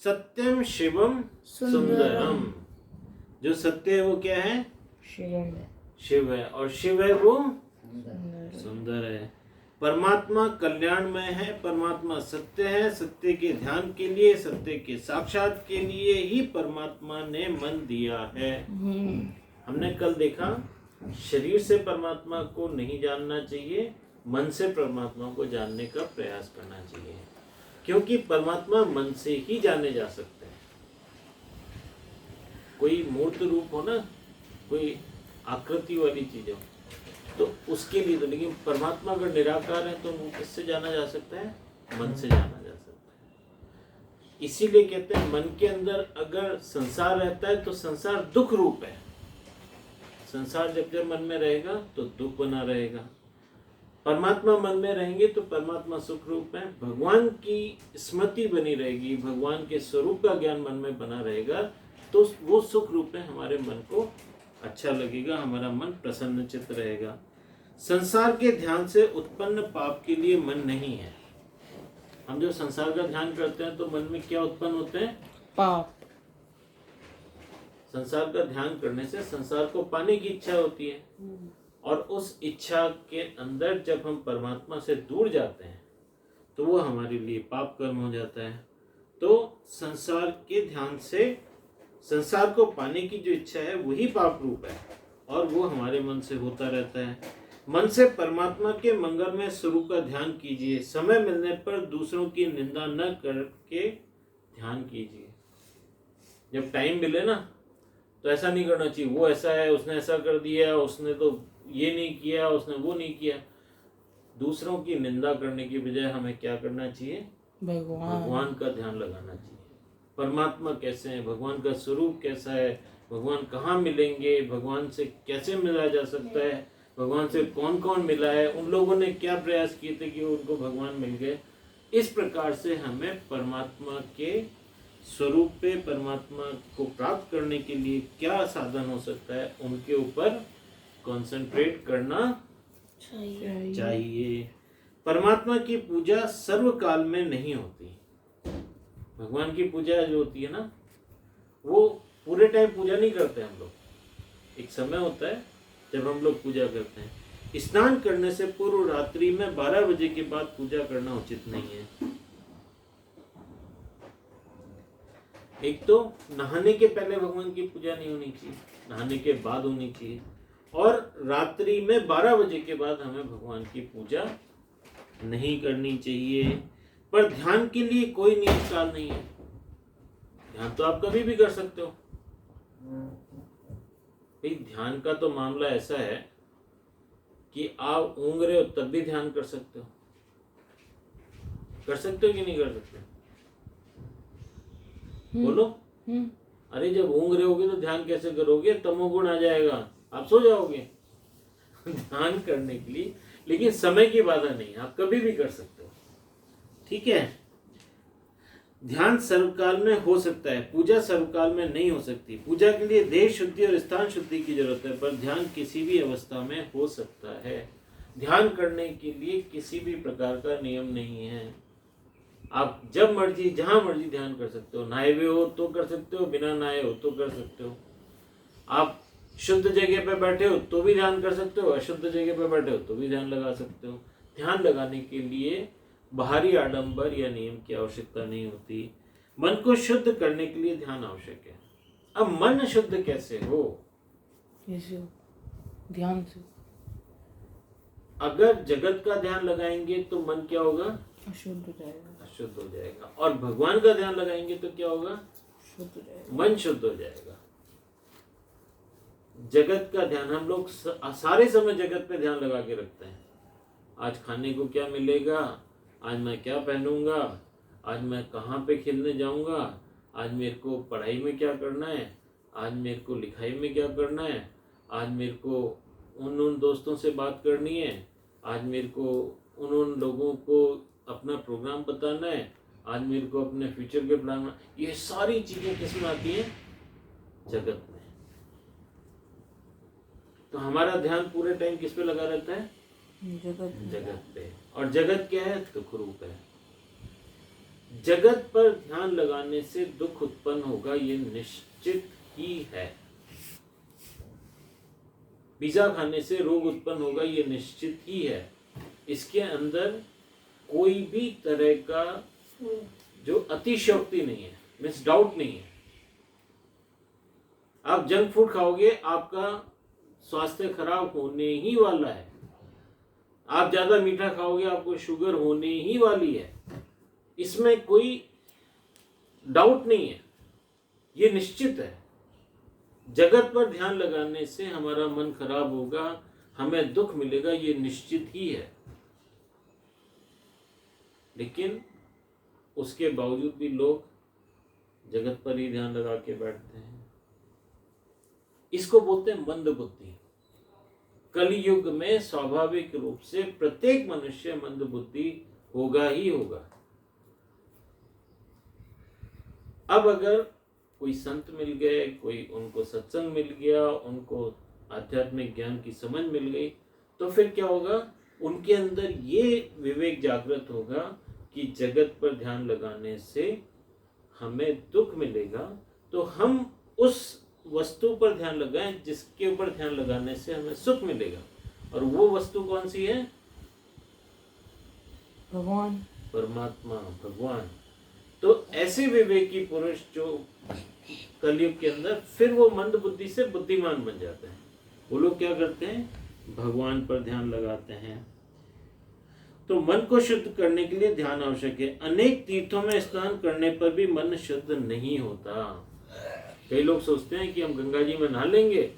सत्यम शिवम सुंदरम। जो सत्य है वो क्या है? शिव है। और शिव है वो सुंदर है। परमात्मा कल्याणमय है, परमात्मा सत्य है। सत्य के ध्यान के लिए, सत्य के साक्षात के लिए ही परमात्मा ने मन दिया है। हमने कल देखा शरीर से परमात्मा को नहीं जानना चाहिए, मन से परमात्मा को जानने का प्रयास करना चाहिए, क्योंकि परमात्मा मन से ही जाने जा सकते हैं। कोई मूर्त रूप हो ना, कोई आकृति वाली चीज हो, तो उसके लिए तो, लेकिन परमात्मा अगर निराकार है तो वो किससे जाना जा सकता है? मन से जाना जा सकता है। इसीलिए कहते हैं मन के अंदर अगर संसार रहता है तो संसार दुख रूप है। संसार जब जब मन में रहेगा तो दुख बना रहेगा। परमात्मा मन में रहेंगे तो परमात्मा सुख रूप है। भगवान की स्मृति बनी रहेगी, भगवान के स्वरूप का ज्ञान मन में बना रहेगा तो वो सुख रूप है। हमारे मन को अच्छा लगेगा, हमारा मन प्रसन्नचित्त रहेगा। संसार के ध्यान से उत्पन्न पाप के लिए मन नहीं है। हम जो संसार का ध्यान करते हैं तो मन में क्या उत्पन्न होते हैं? पाप। संसार का ध्यान करने से संसार को पाने की इच्छा होती है, और उस इच्छा के अंदर जब हम परमात्मा से दूर जाते हैं तो वो हमारे लिए पाप कर्म हो जाता है। तो संसार के ध्यान से संसार को पाने की जो इच्छा है वही पाप रूप है, और वो हमारे मन से होता रहता है। मन से परमात्मा के मंगलमय स्वरूप का ध्यान कीजिए। समय मिलने पर दूसरों की निंदा न करके ध्यान कीजिए। जब टाइम मिले ना तो ऐसा नहीं करना चाहिए, वो ऐसा है, उसने ऐसा कर दिया, उसने तो ये नहीं किया, उसने वो नहीं किया। दूसरों की निंदा करने की बजाय हमें क्या करना चाहिए? भगवान का ध्यान लगाना चाहिए। परमात्मा कैसे हैं, भगवान का स्वरूप कैसा है, भगवान कहाँ मिलेंगे, भगवान से कैसे मिला जा सकता है, भगवान से कौन कौन मिला है, उन लोगों ने क्या प्रयास किए थे कि उनको भगवान मिल गए। इस प्रकार से हमें परमात्मा के स्वरूप पे, परमात्मा को प्राप्त करने के लिए क्या साधन हो सकता है, उनके ऊपर कंसंट्रेट करना चाहिए। परमात्मा की पूजा सर्वकाल में नहीं होती। भगवान की पूजा जो होती है ना, वो पूरे टाइम पूजा नहीं करते हम लोग। एक समय होता है जब हम लोग पूजा करते हैं। स्नान करने से पूर्व रात्रि में 12 बजे के बाद पूजा करना उचित नहीं है। एक तो नहाने के पहले भगवान की पूजा नहीं होनी चाहिए, नहाने के बाद होनी चाहिए, और रात्रि में 12 बजे के बाद हमें भगवान की पूजा नहीं करनी चाहिए। पर ध्यान के लिए कोई नियम काल नहीं है। ध्यान तो आप कभी भी कर सकते हो। ध्यान का तो मामला ऐसा है कि आप ऊँग रहे हो तब भी ध्यान कर सकते हो। कर सकते हो कि नहीं कर सकते? बोलो। अरे जब ऊँग रहे होगे तो ध्यान कैसे करोगे? तमोगुण आ जाएगा, आप सो जाओगे। ध्यान करने के लिए लेकिन समय की बाधा नहीं, आप कभी भी कर सकते हो। ठीक है। ध्यान सर्वकाल में हो सकता है, पूजा सर्वकाल में नहीं हो सकती। पूजा के लिए देह शुद्धि और स्थान शुद्धि की जरूरत है, पर ध्यान किसी भी अवस्था में हो सकता है। ध्यान करने के लिए किसी भी प्रकार का नियम नहीं है। आप जब मर्जी जहां मर्जी ध्यान कर सकते हो। नहाए हुए हो तो कर सकते हो, बिना नहाए हो तो कर सकते हो। आप शुद्ध जगह पे बैठे हो तो भी ध्यान कर सकते हो, अशुद्ध जगह पे बैठे हो तो भी ध्यान लगा सकते हो। ध्यान लगाने के लिए बाहरी आडंबर या नियम की आवश्यकता नहीं होती। मन को शुद्ध करने के लिए ध्यान आवश्यक है। अब मन शुद्ध कैसे हो? ध्यान से। अगर जगत का ध्यान लगाएंगे तो मन क्या होगा? अशुद्ध हो जाएगा। अशुद्ध हो जाएगा। और भगवान का ध्यान लगाएंगे तो क्या होगा? शुद्ध हो जाएगा। मन शुद्ध हो जाएगा। जगत का ध्यान हम लोग सारे समय जगत पे ध्यान लगा के रखते हैं। आज खाने को क्या मिलेगा, आज मैं क्या पहनूंगा, आज मैं कहाँ पे खेलने जाऊंगा, आज मेरे को पढ़ाई में क्या करना है, आज मेरे को लिखाई में क्या करना है, आज मेरे को उन दोस्तों से बात करनी है, आज मेरे को उन लोगों को अपना प्रोग्राम बताना है, आज मेरे को अपने फ्यूचर के प्लान। ये सारी चीजें किसमें आती हैं? जगत में। तो हमारा ध्यान पूरे टाइम किस पे लगा रहता है? जगत पे। और जगत क्या है? दुख रूप है। जगत पर ध्यान लगाने से दुख उत्पन्न होगा, ये निश्चित ही है। पिज्जा खाने से रोग उत्पन्न होगा, ये निश्चित ही है। इसके अंदर कोई भी तरह का जो अतिशयोक्ति नहीं है, मिस डाउट नहीं है। आप जंक फूड खाओगे, आपका स्वास्थ्य खराब होने ही वाला है। आप ज्यादा मीठा खाओगे, आपको शुगर होने ही वाली है। इसमें कोई डाउट नहीं है, ये निश्चित है। जगत पर ध्यान लगाने से हमारा मन खराब होगा, हमें दुख मिलेगा, ये निश्चित ही है। लेकिन उसके बावजूद भी लोग जगत पर ही ध्यान लगा के बैठते हैं। इसको बोलते हैं मंद बुद्धि। कलयुग में स्वाभाविक रूप से प्रत्येक मनुष्य मंद बुद्धि होगा ही होगा। अब अगर कोई संत मिल गए, कोई उनको सत्संग मिल गया, उनको आध्यात्मिक ज्ञान की समझ मिल गई, तो फिर क्या होगा? उनके अंदर ये विवेक जागृत होगा कि जगत पर ध्यान लगाने से हमें दुख मिलेगा, तो हम उस वस्तु पर ध्यान लगाएं जिसके ऊपर ध्यान लगाने से हमें सुख मिलेगा। और वो वस्तु कौन सी है? भगवान, परमात्मा, भगवान। तो ऐसे विवेकी पुरुष जो कलयुग के अंदर फिर वो मंद बुद्धि से बुद्धिमान बन जाते हैं। वो लोग क्या करते हैं? भगवान पर ध्यान लगाते हैं। तो मन को शुद्ध करने के लिए ध्यान आवश्यक है। अनेक तीर्थों में स्नान करने पर भी मन शुद्ध नहीं होता। कई लोग सोचते हैं कि हम गंगा जी में नहा लेंगे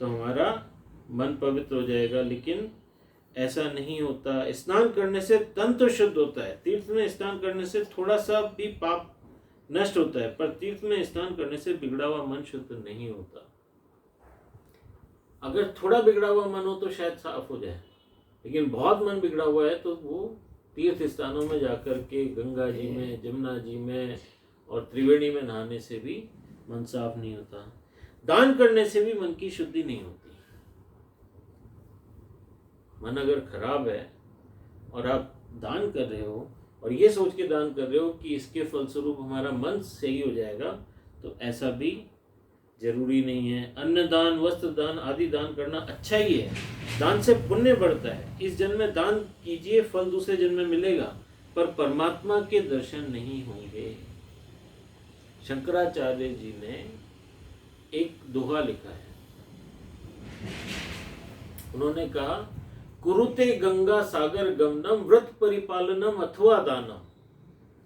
तो हमारा मन पवित्र हो जाएगा, लेकिन ऐसा नहीं होता। स्नान करने से तन तो शुद्ध होता है, तीर्थ में स्नान करने से थोड़ा सा भी पाप नष्ट होता है, पर तीर्थ में स्नान करने से बिगड़ा हुआ मन शुद्ध नहीं होता। अगर थोड़ा बिगड़ा हुआ मन हो तो शायद साफ हो जाए, लेकिन बहुत मन बिगड़ा हुआ है तो वो तीर्थ स्थानों में जाकर के गंगा जी में, जमुना जी में और त्रिवेणी में नहाने से भी मन साफ नहीं होता। दान करने से भी मन की शुद्धि नहीं होती। मन अगर खराब है और आप दान कर रहे हो और ये सोच के दान कर रहे हो कि इसके फलस्वरूप हमारा मन सही हो जाएगा, तो ऐसा भी जरूरी नहीं है। अन्न दान, वस्त्र दान आदि दान करना अच्छा ही है। दान से पुण्य बढ़ता है। इस जन्म में दान कीजिए, फल दूसरे जन्म में मिलेगा, पर परमात्मा के दर्शन नहीं होंगे। शंकराचार्य जी ने एक दोहा लिखा है। उन्होंने कहा, कुरुते गंगा सागर गमनम व्रत परिपालनम अथवा दानम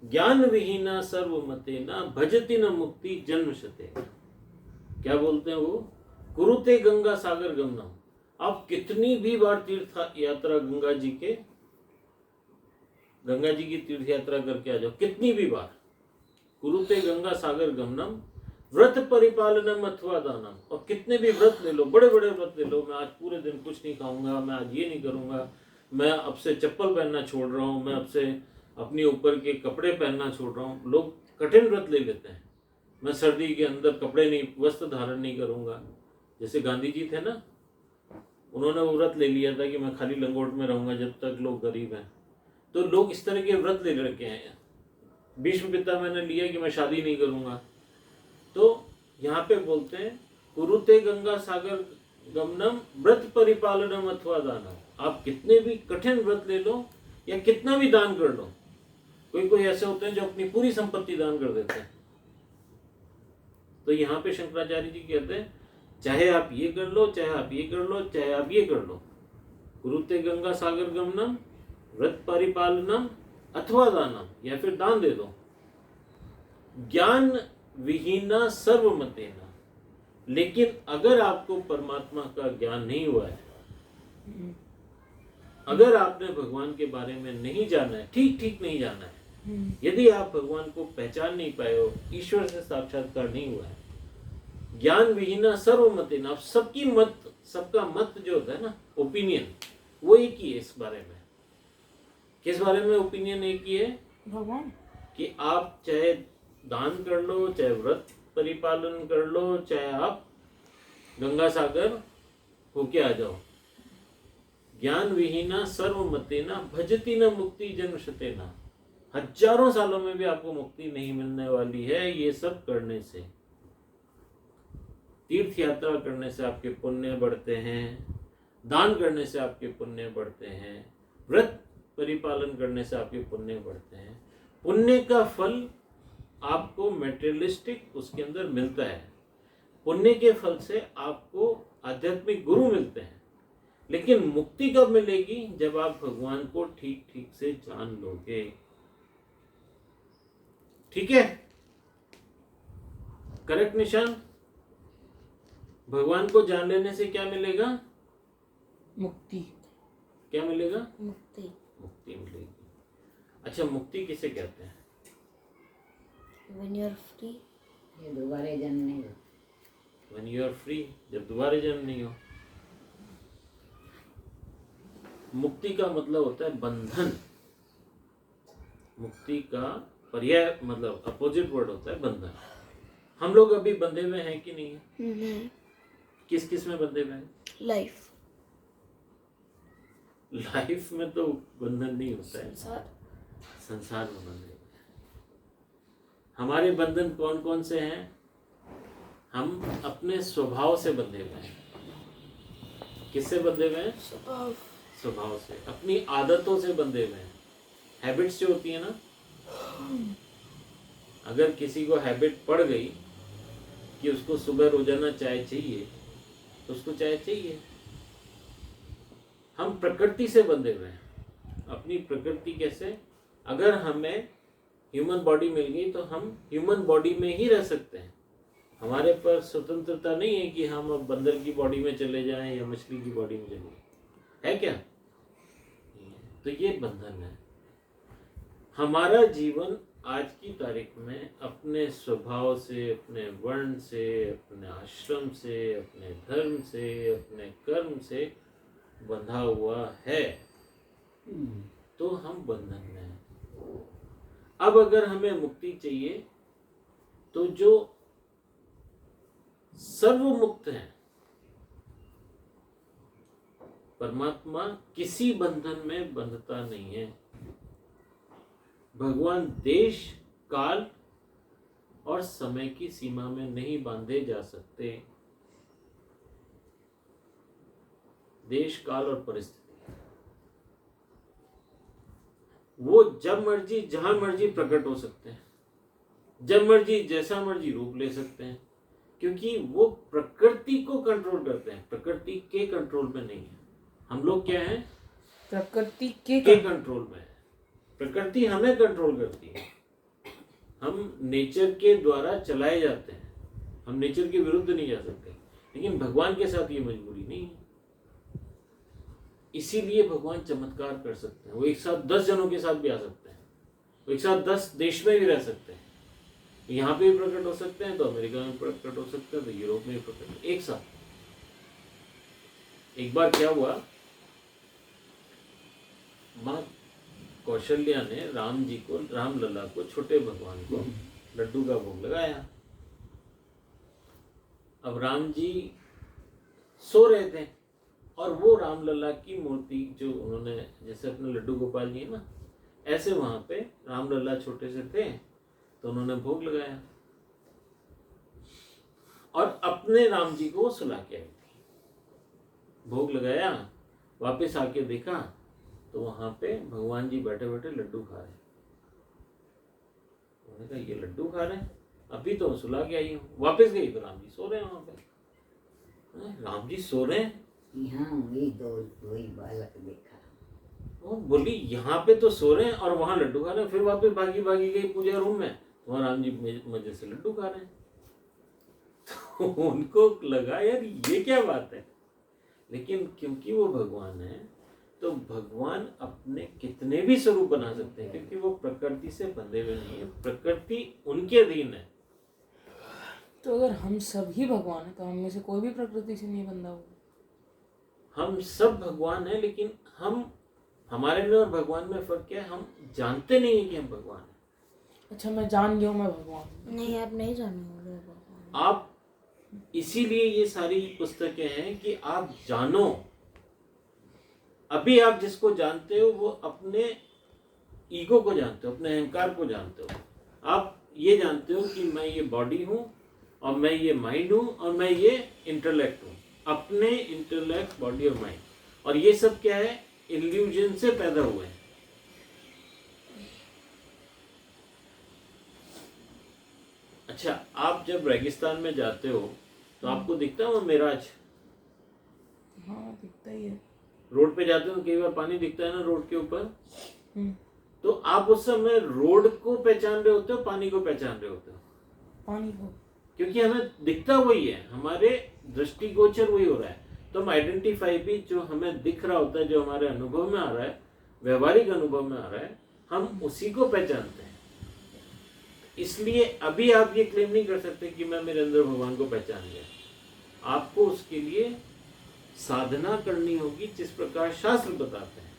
ज्ञान विहीना सर्वमतेना भजति न मुक्ति जन्मशते। क्या बोलते हैं वो? कुरुते गंगा सागर गमनम। आप कितनी भी बार तीर्थ यात्रा गंगा जी की तीर्थ यात्रा करके आ जाओ, कितनी भी बार। कुरुते गंगा सागर गमनम व्रत परिपालनम अथवा दानम। और कितने भी व्रत ले लो, बड़े बड़े व्रत ले लो, मैं आज पूरे दिन कुछ नहीं खाऊंगा, मैं आज ये नहीं करूंगा, मैं अब से चप्पल पहनना छोड़ रहा हूँ, मैं अब से अपने ऊपर के कपड़े पहनना छोड़ रहा हूँ। लोग कठिन व्रत ले लेते हैं। मैं सर्दी के अंदर कपड़े नहीं, वस्त्र धारण नहीं करूंगा। जैसे गांधी जी थे ना, उन्होंने वो व्रत ले लिया था कि मैं खाली लंगोट में रहूंगा जब तक लोग गरीब हैं। तो लोग इस तरह के व्रत ले रखे हैं। भीष्म पिता मैंने लिया कि मैं शादी नहीं करूंगा। तो यहाँ पे बोलते हैं, कुरुते गंगा सागर गमनम व्रत परिपालनम अथवा दानम। आप कितने भी कठिन व्रत ले लो या कितना भी दान कर लो। कोई ऐसे होते हैं जो अपनी पूरी संपत्ति दान कर देते हैं। तो यहाँ पे शंकराचार्य जी कहते हैं, चाहे आप ये कर लो, चाहे आप ये कर लो, चाहे आप ये कर लो, कुरुते गंगा सागर गमनम व्रत परिपालनम अथवा दानम, या फिर दान दे दो। ज्ञान विहीना सर्वमतेना। लेकिन अगर आपको परमात्मा का ज्ञान नहीं हुआ है, अगर आपने भगवान के बारे में नहीं जाना है, ठीक नहीं जाना है, यदि आप भगवान को पहचान नहीं पाए हो, ईश्वर से साक्षात्कार नहीं हुआ है, ज्ञान विहीना सर्वमतेना। सबका मत जो होता है ना, ओपिनियन, वो एक ही है इस बारे में। किस बारे में ओपिनियन एक ही है? भगवान। कि आप चाहे दान कर लो, चाहे व्रत परिपालन कर लो, चाहे आप गंगा सागर होके आ जाओ। ज्ञान विहीना सर्वमतेना भजति न मुक्ति जन्मशतेना। हजारों सालों में भी आपको मुक्ति नहीं मिलने वाली है ये सब करने से। तीर्थ यात्रा करने से आपके पुण्य बढ़ते हैं, दान करने से आपके पुण्य बढ़ते हैं, व्रत परिपालन करने से आपके पुण्य बढ़ते हैं। पुण्य का फल आपको मेटेरियलिस्टिक उसके अंदर मिलता है। पुण्य के फल से आपको आध्यात्मिक गुरु मिलते हैं। लेकिन मुक्ति कब मिलेगी? जब आप भगवान को ठीक ठीक से जान लोगे। ठीक है, करेक्ट निशान? भगवान को जान लेने से क्या मिलेगा? मुक्ति। क्या मिलेगा? मुक्ति। मुक्ति मिलेगी। अच्छा, मुक्ति किसे कहते हैं? When you are free. ये दोबारा जन्म नहीं हो। When you are free, जब दोबारा जन्म नहीं हो। मुक्ति का मतलब होता है बंधन। मुक्ति का पर्याय मतलब अपोजिट वर्ड होता है बंधन। हम लोग अभी बंधे हुए हैं कि नहीं है? नहीं। किस किस में बंधे हुए हैं? लाइफ। लाइफ में तो बंधन नहीं होता है, संसार। संसार में बंधे हुए हैं। हमारे बंधन कौन कौन से हैं? हम अपने स्वभाव से बंधे हुए हैं। किससे बंधे हुए हैं? स्वभाव। स्वभाव से, अपनी आदतों से बंधे हुए हैं। हैबिट्स जो होती है ना, अगर किसी को हैबिट पड़ गई कि उसको सुबह रोजाना चाय चाहिए तो उसको चाय चाहिए। हम प्रकृति से बंधे हुए हैं। अपनी प्रकृति कैसे? अगर हमें ह्यूमन बॉडी मिल गई तो हम ह्यूमन बॉडी में ही रह सकते हैं। हमारे पास स्वतंत्रता नहीं है कि हम अब बंदर की बॉडी में चले जाएं या मछली की बॉडी में चले जाएं। है क्या? तो ये बंधन है। हमारा जीवन आज की तारीख में अपने स्वभाव से, अपने वर्ण से, अपने आश्रम से, अपने धर्म से, अपने कर्म से बंधा हुआ है। तो हम बंधन में हैं। अब अगर हमें मुक्ति चाहिए तो जो सर्वमुक्त हैं, परमात्मा किसी बंधन में बंधता नहीं है। भगवान देश, काल और समय की सीमा में नहीं बांधे जा सकते। देश, काल और परिस्थिति, वो जब मर्जी जहां मर्जी प्रकट हो सकते हैं, जब मर्जी जैसा मर्जी रूप ले सकते हैं, क्योंकि वो प्रकृति को कंट्रोल करते हैं, प्रकृति के कंट्रोल में नहीं है। हम लोग क्या हैं? प्रकृति के कंट्रोल में है। प्रकृति हमें कंट्रोल करती है। हम नेचर के द्वारा चलाए जाते हैं। हम नेचर के विरुद्ध नहीं जा सकते, लेकिन भगवान के साथ ये मजबूरी नहीं है। इसीलिए भगवान चमत्कार कर सकते हैं। वो एक साथ 10 जनों के साथ भी आ सकते हैं। वो एक साथ 10 देश में भी रह सकते हैं। यहाँ पे भी प्रकट हो सकते हैं तो अमेरिका में प्रकट हो सकते हैं तो यूरोप में भी प्रकट, एक साथ। एक बार क्या हुआ, माँ कौशल्या ने राम जी को, राम लला को, छोटे भगवान को लड्डू का भोग लगाया। अब राम जी सो रहे थे और वो राम लला की मूर्ति जो उन्होंने जैसे अपने लड्डू गोपाल जी है ना, ऐसे वहां पे राम लला छोटे से थे तो उन्होंने भोग लगाया और अपने राम जी को वो सुला के आई थी। भोग लगाया, वापस आके देखा तो वहां पे भगवान जी बैठे बैठे लड्डू खा रहे। उन्होंने कहा ये लड्डू खा रहे हैं, अभी तो सुला के आई हूँ। वापस गई तो राम जी सो रहे हैं वहां पे। राम जी सो रहे हैं, यहाँ वही बालक देखा। वो बोली यहाँ पे तो सो रहे हैं और वहां लड्डू खा रहे हैं। फिर वापस भागी भागी गई पूजा रूम में, वहां राम जी मजे से लड्डू खा रहे हैं। तो उनको लगा यार ये क्या बात है। लेकिन क्योंकि वो भगवान है तो भगवान अपने कितने भी स्वरूप बना सकते हैं, क्योंकि वो प्रकृति से बंधे हुए नहीं है, प्रकृति उनके अधीन है। तो अगर हम सब ही भगवान हैं तो हम में से कोई भी प्रकृति से नहीं बंधा हुआ। हम सब भगवान हैं, लेकिन हम, हमारे में और भगवान में फर्क क्या है? हम जानते नहीं है कि हम भगवान हैं। अच्छा, मैं जान गया हूँ मैं भगवान हूँ। नहीं, आप नहीं जानोगे भगवान। आप, इसीलिए ये सारी पुस्तकें हैं कि आप जानो। अभी आप जिसको जानते हो वो अपने ईगो को जानते हो, अपने अहंकार को जानते हो। आप ये जानते हो कि मैं ये बॉडी हूँ और मैं ये माइंड हूँ और मैं ये इंटेलेक्ट हूँ। अपने इंटेलेक्ट, बॉडी और माइंड, और ये सब क्या है, इल्यूजन से पैदा हुए हैं। अच्छा, आप जब रेगिस्तान में जाते हो तो आपको दिखता है वो मिराज? हाँ दिखता ही है। रोड पे जाते हो तो कई बार पानी दिखता है ना रोड के ऊपर, हम्म, तो आप उस समय रोड को पहचान रहे होते हो, पानी को पहचान रहे होते हो? पानी को। क्योंकि हमें दिखता वही है, हमारे दृष्टिगोचर वही हो रहा है, तो हम आइडेंटिफाई भी जो हमें दिख रहा होता है, जो हमारे अनुभव में आ रहा है, व्यवहारिक अनुभव में आ रहा है, हम उसी को पहचानते हैं। इसलिए अभी आप ये क्लेम नहीं कर सकते कि मैं मेरे अंदर भगवान को पहचान गया। आपको उसके लिए साधना करनी होगी, जिस प्रकार शास्त्र बताते हैं।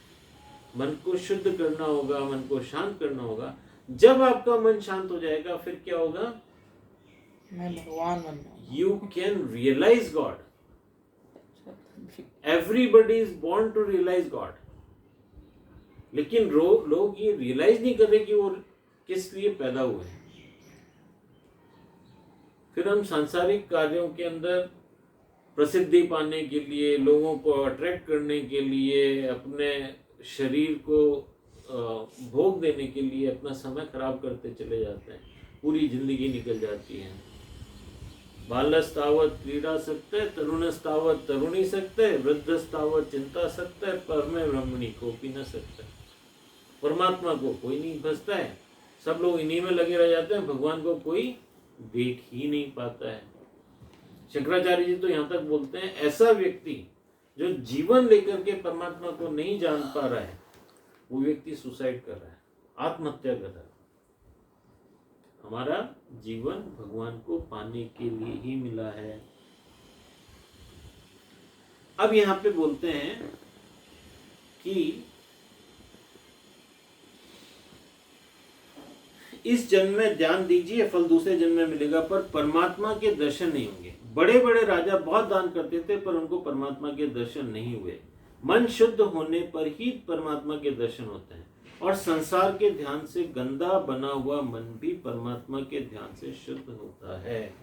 मन को शुद्ध करना होगा, मन को शांत करना होगा। जब आपका मन शांत हो जाएगा, फिर क्या होगा? मैं भगवान बन जाऊंगा। You can realize God. Everybody is born to realize God. लेकिन लोग ये रियलाइज नहीं कर रहे कि वो किस लिए पैदा हुए हैं। फिर हम सांसारिक कार्यों के अंदर प्रसिद्धि पाने के लिए, लोगों को अट्रैक्ट करने के लिए, अपने शरीर को भोग देने के लिए अपना समय खराब करते चले जाते हैं। पूरी जिंदगी निकल जाती है। बालस्तावत क्रीडासक्तः, तरुणस्तावत तरुणीसक्तः, वृद्धस्तावत चिंतासक्तः, परमे ब्रह्मणि कोपि न सकता। परमात्मा को कोई नहीं भजता है, सब लोग इन्हीं में लगे रह जाते हैं, भगवान को कोई देख ही नहीं पाता है। शंकराचार्य जी तो यहाँ तक बोलते हैं, ऐसा व्यक्ति जो जीवन लेकर के परमात्मा को नहीं जान पा रहा है, वो व्यक्ति सुसाइड कर रहा है, आत्महत्या कर रहा है। हमारा जीवन भगवान को पाने के लिए ही मिला है। अब यहाँ पे बोलते हैं कि इस जन्म में ध्यान दीजिए, फल दूसरे जन्म में मिलेगा, पर परमात्मा के दर्शन नहीं होंगे। बड़े बड़े राजा बहुत दान करते थे, पर उनको परमात्मा के दर्शन नहीं हुए। मन शुद्ध होने पर ही परमात्मा के दर्शन होते हैं, और संसार के ध्यान से गंदा बना हुआ मन भी परमात्मा के ध्यान से शुद्ध होता है।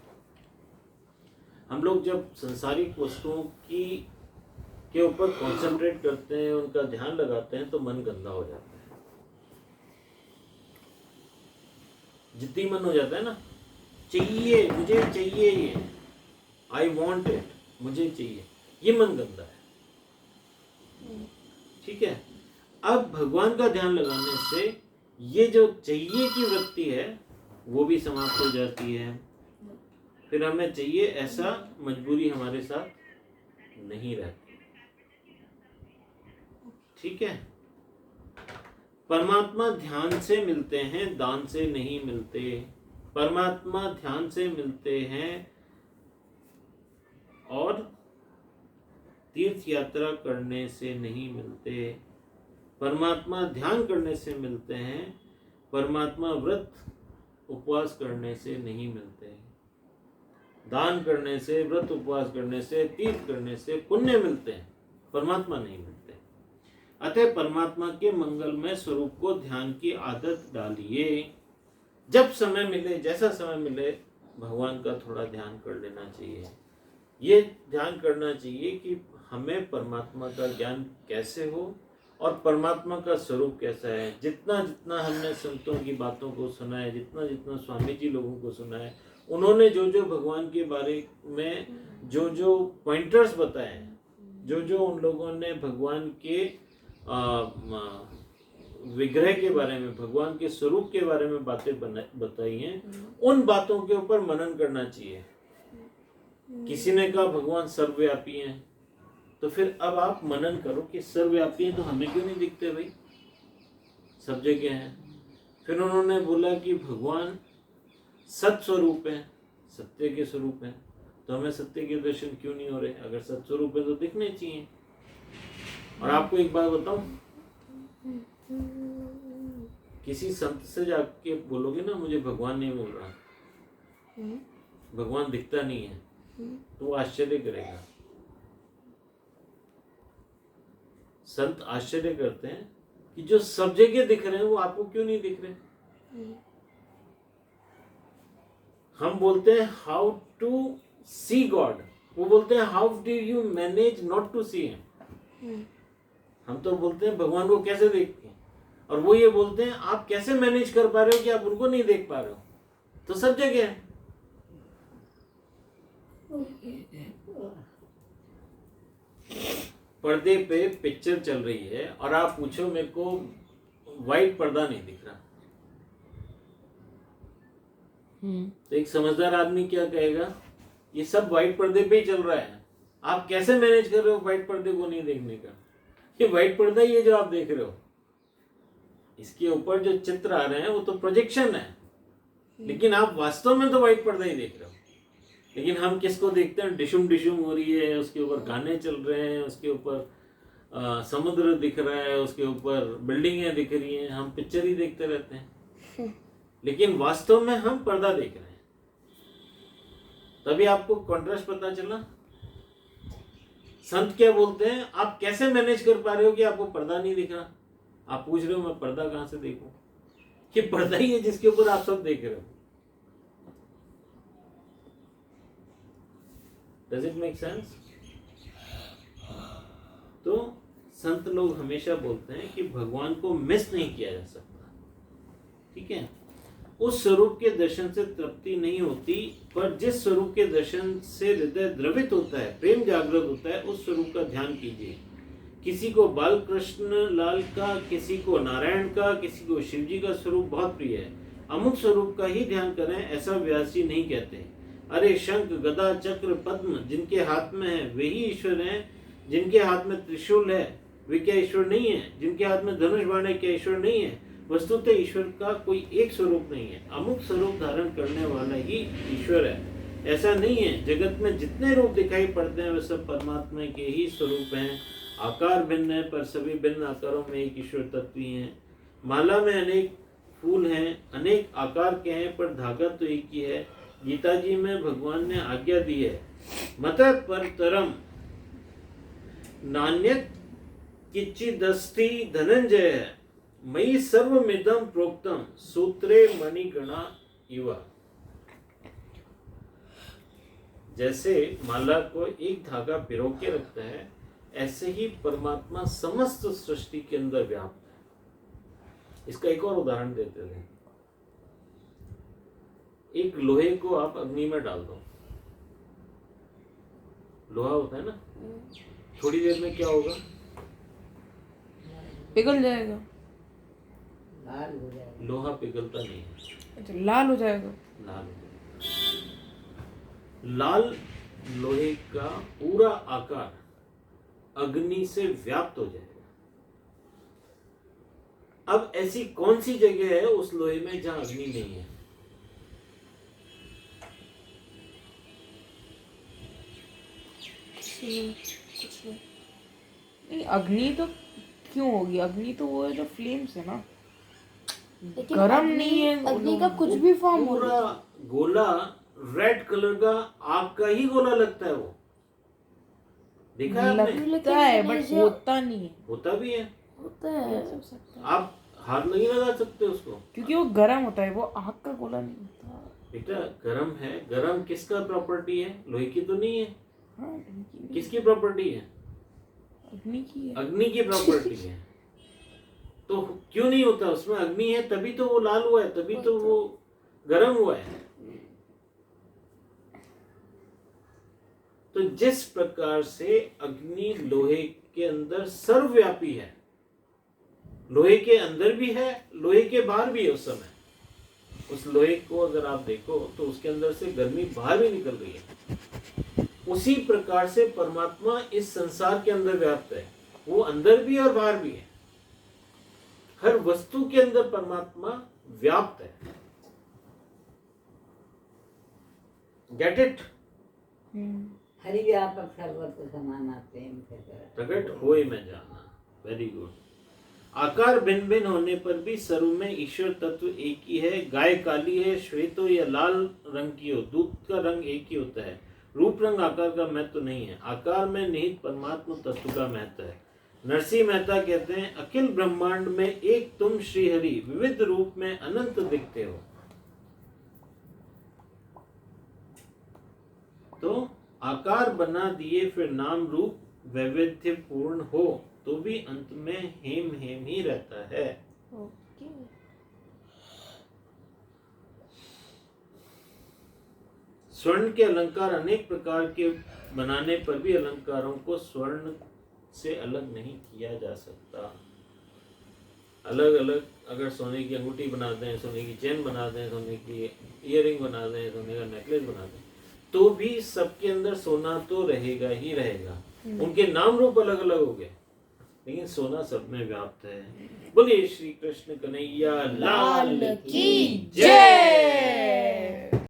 हम लोग जब संसारिक वस्तुओं के ऊपर कंसंट्रेट करते हैं, उनका ध्यान लगाते हैं, तो मन गंदा हो जाता है। जिद्दी मन हो जाता है ना, चाहिए, मुझे चाहिए, ये आई वॉन्ट इट, मुझे चाहिए, ये मन गंदा है। ठीक है। अब भगवान का ध्यान लगाने से ये जो चाहिए की वृत्ति है वो भी समाप्त हो जाती है। फिर हमें चाहिए ऐसा मजबूरी हमारे साथ नहीं रहती। ठीक है। परमात्मा ध्यान से मिलते हैं, दान से नहीं मिलते। परमात्मा ध्यान से मिलते हैं और तीर्थ यात्रा करने से नहीं मिलते। परमात्मा ध्यान करने से मिलते हैं, परमात्मा व्रत उपवास करने से नहीं मिलते। दान करने से, व्रत उपवास करने से, तीर्थ करने से पुण्य मिलते हैं, परमात्मा नहीं मिलते। अतः परमात्मा के मंगलमय स्वरूप को ध्यान की आदत डालिए। जब समय मिले, जैसा समय मिले, भगवान का थोड़ा ध्यान कर लेना चाहिए। ये ध्यान करना चाहिए कि हमें परमात्मा का ज्ञान कैसे हो और परमात्मा का स्वरूप कैसा है। जितना जितना हमने संतों की बातों को सुना है, जितना जितना स्वामी जी लोगों को सुना है, उन्होंने जो जो भगवान के बारे में जो जो पॉइंटर्स बताए हैं, जो जो उन लोगों ने भगवान के विग्रह के बारे में, भगवान के स्वरूप के बारे में बातें बताई हैं, उन बातों के ऊपर मनन करना चाहिए। किसी ने कहा भगवान सर्वव्यापी हैं, तो फिर अब आप मनन करो कि सर्वव्यापी हैं तो हमें क्यों नहीं दिखते भाई, सब जगह हैं। फिर उन्होंने बोला कि भगवान सत स्वरूप है, सत्य के स्वरूप है, तो हमें सत्य के दर्शन क्यों नहीं हो रहे? अगर सत स्वरूप है तो दिखने चाहिए। और आपको एक बात बताऊं, किसी संत से जाके बोलोगे ना मुझे भगवान नहीं मिल रहा, भगवान दिखता नहीं है, तो वो आश्चर्य करेगा। संत आश्चर्य करते हैं कि जो सब जगह दिख रहे हैं वो आपको क्यों नहीं दिख रहे? हम बोलते हैं हाउ टू सी गॉड, वो बोलते हैं how do you manage not to see him. हम तो बोलते हैं भगवान को कैसे देखते हैं, और वो ये बोलते हैं आप कैसे मैनेज कर पा रहे हो कि आप उनको नहीं देख पा रहे हो? तो सब जगह है। पर्दे पे पिक्चर चल रही है और आप पूछो मेरे को व्हाइट पर्दा नहीं दिख रहा, तो एक समझदार आदमी क्या कहेगा, ये सब व्हाइट पर्दे पे ही चल रहा है, आप कैसे मैनेज कर रहे हो व्हाइट पर्दे को नहीं देखने का? ये व्हाइट पर्दा ही है जो आप देख रहे हो, इसके ऊपर जो चित्र आ रहे हैं वो तो प्रोजेक्शन है, लेकिन आप वास्तव में तो व्हाइट पर्दा ही देख रहे हो। लेकिन हम किसको देखते हैं? डिशुम डिशुम हो रही है, उसके ऊपर गाने चल रहे हैं, उसके ऊपर समुद्र दिख रहा है, उसके ऊपर बिल्डिंगें दिख रही हैं, हम पिक्चर ही देखते रहते हैं, लेकिन वास्तव में हम पर्दा देख रहे हैं। तभी आपको कॉन्ट्रास्ट पता चला। संत क्या बोलते हैं, आप कैसे मैनेज कर पा रहे हो कि आपको पर्दा नहीं दिख रहा? आप पूछ रहे हो मैं पर्दा कहां से देखूं? ये पर्दा ही है जिसके ऊपर आप सब देख रहे हो। Does it make sense? तो संत लोग हमेशा बोलते हैं कि भगवान को मिस नहीं किया जा सकता, ठीक है? उस स्वरूप के दर्शन से तृप्ति नहीं होती, पर जिस स्वरूप के दर्शन से हृदय द्रवित होता है, प्रेम जागृत होता है, उस स्वरूप का ध्यान कीजिए। किसी को बाल कृष्ण लाल का, किसी को नारायण का, किसी को शिव जी का स्वरूप बहुत प्रिय है, अमुक स्वरूप का ही ध्यान करें, ऐसा व्यास जी नहीं कहते। अरे शंख गदा चक्र पद्म जिनके हाथ में है वे ही ईश्वर हैं, जिनके हाथ में त्रिशूल है वे क्या ईश्वर नहीं है? जिनके हाथ में धनुष बाण है क्या ईश्वर नहीं है? वस्तुतः ईश्वर का कोई एक स्वरूप नहीं है, अमुक स्वरूप धारण करने वाला ही ईश्वर है। ऐसा नहीं है, जगत में जितने रूप दिखाई पड़ते हैं वे सब परमात्मा के ही स्वरूप हैं। आकार भिन्न है पर सभी भिन्न आकारों में एक ईश्वर तत्व ही है। माला में अनेक फूल हैं, अनेक आकार के हैं, पर धागा तो एक ही है। गीता जी में भगवान ने आज्ञा दी है, मत पर तरम नान्यत किच्चिदस्ति धनंजय है, मयि सर्वमिदं प्रोक्तम सूत्रे मणिगणा इव। जैसे माला को एक धागा पिरो के रखता है, ऐसे ही परमात्मा समस्त सृष्टि के अंदर व्याप्त है। इसका एक और उदाहरण देते थे। एक लोहे को आप अग्नि में डाल दो, लोहा होता है ना, थोड़ी देर में क्या होगा? पिघल जाएगा। लाल हो जाएगा। लोहा पिघलता नहीं है। अच्छा, लाल हो जाएगा। लाल हो जाएगा। लाल लोहे का पूरा आकार अग्नि से व्याप्त हो जाएगा। अब ऐसी कौन सी जगह है उस लोहे में जहां अग्नि नहीं है? नहीं, अग्नि तो क्यों होगी? अग्नि तो वो है जो फ्लेम्स है ना, लेकिन गरम नहीं है। अग्नि का कुछ भी फॉर्म हो पूरा गोला रेड कलर का आग का ही गोला लगता है। वो देखा है आपने? लगता है बट होता नहीं है। होता भी है, होता है। आप हाथ नहीं लगा सकते उसको, क्योंकि वो गर्म होता है, वो आग का गोला नहीं होता। बेटा गरम है। गरम किसका प्रॉपर्टी है? लोहे की तो नहीं है। हाँ, किसकी प्रॉपर्टी है? अग्नि की है। अग्नि की प्रॉपर्टी है। तो क्यों नहीं होता? उसमें अग्नि है तभी तो वो लाल हुआ है, तभी तो वो गरम हुआ है। तो जिस प्रकार से अग्नि लोहे के अंदर सर्वव्यापी है, लोहे के अंदर भी है, लोहे के बाहर भी है। उस समय उस लोहे को अगर आप देखो तो उसके अंदर से गर्मी बाहर भी निकल रही है। उसी प्रकार से परमात्मा इस संसार के अंदर व्याप्त है, वो अंदर भी और बाहर भी है। हर वस्तु के अंदर परमात्मा व्याप्त है। Get it? हरि व्यापक सर्वत्र समाना प्रेम से कर। प्रकट होए में जाना। Very good. आकार भिन्न भिन्न होने पर भी सर्व में ईश्वर तत्व एक ही है। गाय काली है, श्वेत हो या लाल रंग की हो, दूध का रंग एक ही होता है। रूप रंग आकार का महत्व नहीं है। आकार में निहित परमात्मा तत्व का महत्व है। नरसिंह मेहता कहते हैं, अखिल ब्रह्मांड में एक तुम श्री हरि विविध रूप में अनंत दिखते हो। तो आकार बना दिए फिर नाम रूप वैविध्य पूर्ण हो तो भी अंत में हेम हेम ही रहता है। ओके। स्वर्ण के अलंकार अनेक प्रकार के बनाने पर भी अलंकारों को स्वर्ण से अलग नहीं किया जा सकता। अलग अलग अगर सोने की अंगूठी बना दें, सोने की चेन बना दें, सोने की इयररिंग बना दें, सोने का नेकलेस बना दें, तो भी सबके अंदर सोना तो रहेगा ही रहेगा। उनके नाम रूप अलग अलग हो गए लेकिन सोना सब में व्याप्त है। बोलिए श्री कृष्ण कन्हैया लाल की जय।